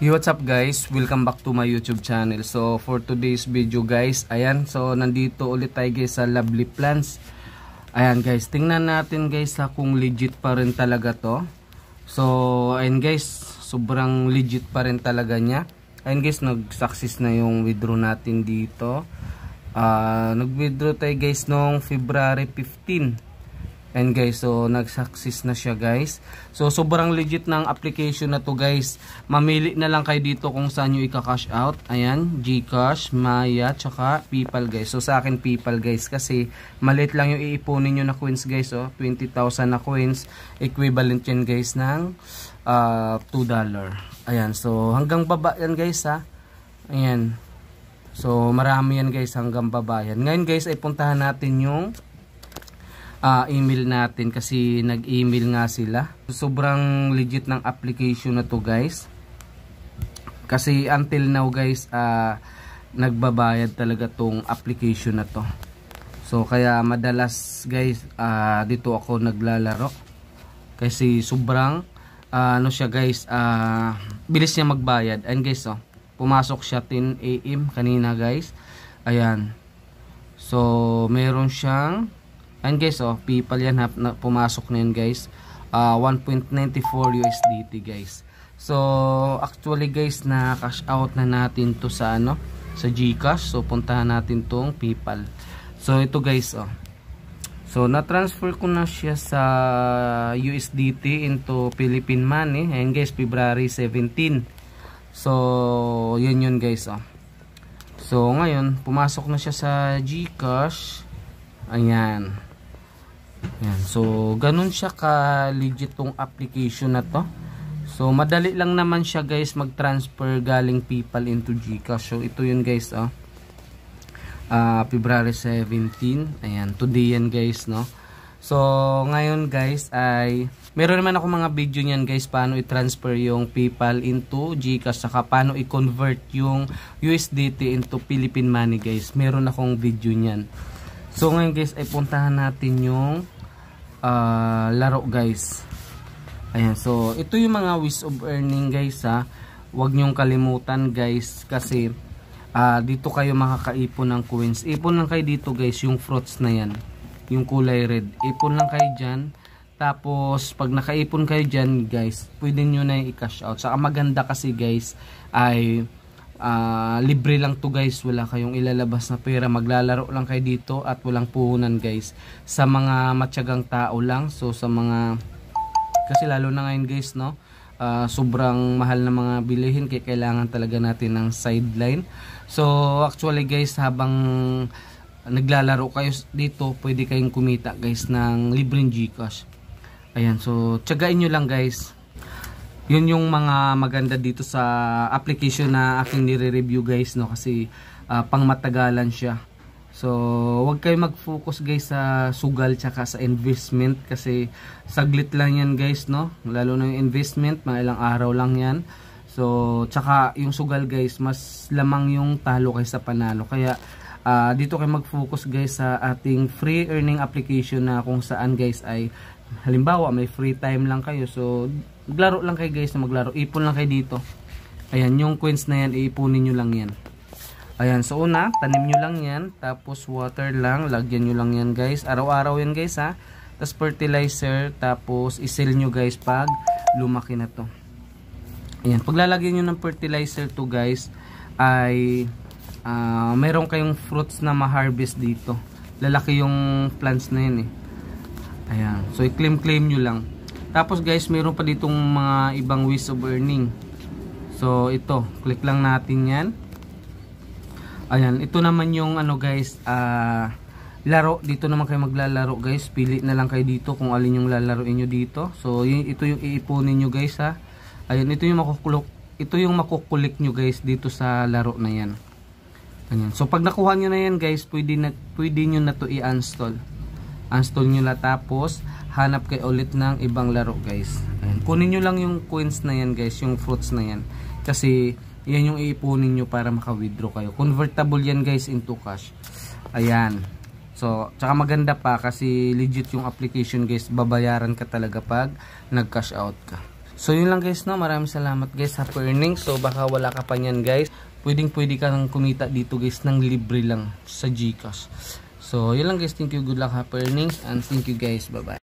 Hey, what's up guys? Welcome back to my YouTube channel. So for today's video guys, ayan, so nandito ulit tayo guys sa Lovely Plants. Ayan guys, tingnan natin guys kung legit pa rin talaga to. So ayan guys, sobrang legit pa rin talaga niya. Ayan guys, nag-success na yung withdraw natin dito. Nag-withdraw tayo guys noong February 15. And guys, so nag-success na siya guys. So sobrang legit ng application na to guys. Mamili na lang kayo dito kung saan nyo ika-cash out. Ayan, GCash, Maya, tsaka PayPal guys. So sa akin PayPal guys kasi maliit lang yung iipunin nyo na coins guys. 20,000 na coins. Equivalent yan guys ng $2. Ayan, so hanggang baba yan guys ha. Ayan. So marami yan guys hanggang baba yan. Ngayon guys ay puntahan natin yung email natin kasi nag-email nga sila. Sobrang legit ng application na to guys. Kasi until now guys, nagbabayad talaga tong application na to. So kaya madalas guys, dito ako naglalaro. Kasi sobrang ano siya guys, bilis niya magbayad. And guys, pumasok siya 10 AM kanina guys. Ayan. So meron siyang and guys, PayPal yan pumasok na yun guys. 1.94 USDT guys. So actually guys, na cash out na natin to sa sa GCash. So puntahan natin tong PayPal. So ito guys, so na-transfer ko na siya sa USDT into Philippine money. Ayan guys, February 17. So yun guys, So ngayon, pumasok na siya sa GCash. Ayan. Yan. So ganun siya ka legit tong application na to. So madali lang naman siya guys mag-transfer galing PayPal into GCash. So ito yun guys, February 17. Ayan, today yan guys, no. So ngayon guys ay meron naman ako mga video niyan guys paano i-transfer yung PayPal into GCash saka paano i-convert yung USDT into Philippine money guys. Meron akong video niyan. So ngayon guys ay puntahan natin yung laro guys. Ayan, so ito yung mga ways of earning guys ha. Huwag nyong kalimutan guys kasi dito kayo makakaipon ng coins. Ipon lang kayo dito guys, yung fruits na yan, yung kulay red. Ipon lang kayo dyan. Tapos pag nakaipon kayo dyan guys, pwede nyo na i-cash out. Saka maganda kasi guys ay libre lang to guys, wala kayong ilalabas na pera, maglalaro lang kayo dito at walang puhunan guys, sa mga matyagang tao lang. So sa mga, kasi lalo na ngayon guys, no, sobrang mahal na mga bilihin kaya kailangan talaga natin ng sideline. So actually guys, habang naglalaro kayo dito, pwede kayong kumita guys ng libreng GCash. Ayan, so tiyagain nyo lang guys. Yun yung mga maganda dito sa application na aking nire-review guys, no, kasi pang matagalan siya. So wag kayo mag-focus guys sa sugal tsaka sa investment kasi saglit lang yan guys, no, lalo na yung investment mga ilang araw lang yan. So tsaka yung sugal guys, mas lamang yung talo kaysa panalo. Kaya dito kayo mag-focus guys sa ating free earning application na kung saan guys ay halimbawa may free time lang kayo, so maglaro lang kayo guys, na maglaro, ipon lang kayo dito. Ayan, yung coins na yan, iipunin nyo lang yan. Ayan, so una, tanim nyo lang yan, tapos water lang, lagyan nyo lang yan guys, araw-araw yan guys ha. Tapos fertilizer, tapos isil nyo guys pag lumaki na to. Ayan, paglalagyan nyo ng fertilizer to guys ay mayroon kayong fruits na ma-harvest dito. Lalaki yung plants na yan eh. Ayan, so i-claim nyo lang. Tapos guys, mayroon pa ditong mga ibang ways of earning. So ito, click lang natin yan. Ayan, ito naman yung guys, laro. Dito naman kayo maglalaro guys. Pili na lang kayo dito kung alin yung lalaroin nyo dito. So ito yung iipunin nyo guys ha. Ayan, ito yung makukulik nyo guys dito sa laro na yan. Ayan. So pag nakuha nyo na yan guys, pwede nyo na to i-install. Install nyo na, tapos hanap kayo ulit ng ibang laro guys. Ayan. Kunin nyo lang yung coins na yan guys, yung fruits na yan. Kasi yan yung iipunin nyo para maka-withdraw kayo. Convertible yan guys into cash. Ayan. So, tsaka maganda pa kasi legit yung application guys. Babayaran ka talaga pag nag-cash out ka. So yun lang guys, no, maraming salamat guys sa earnings. So baka wala ka pa niyan guys, pwede ka nang kumita dito guys ng libre lang sa GCash. So yun lang guys, thank you, good luck, happy earnings, and thank you guys, bye bye.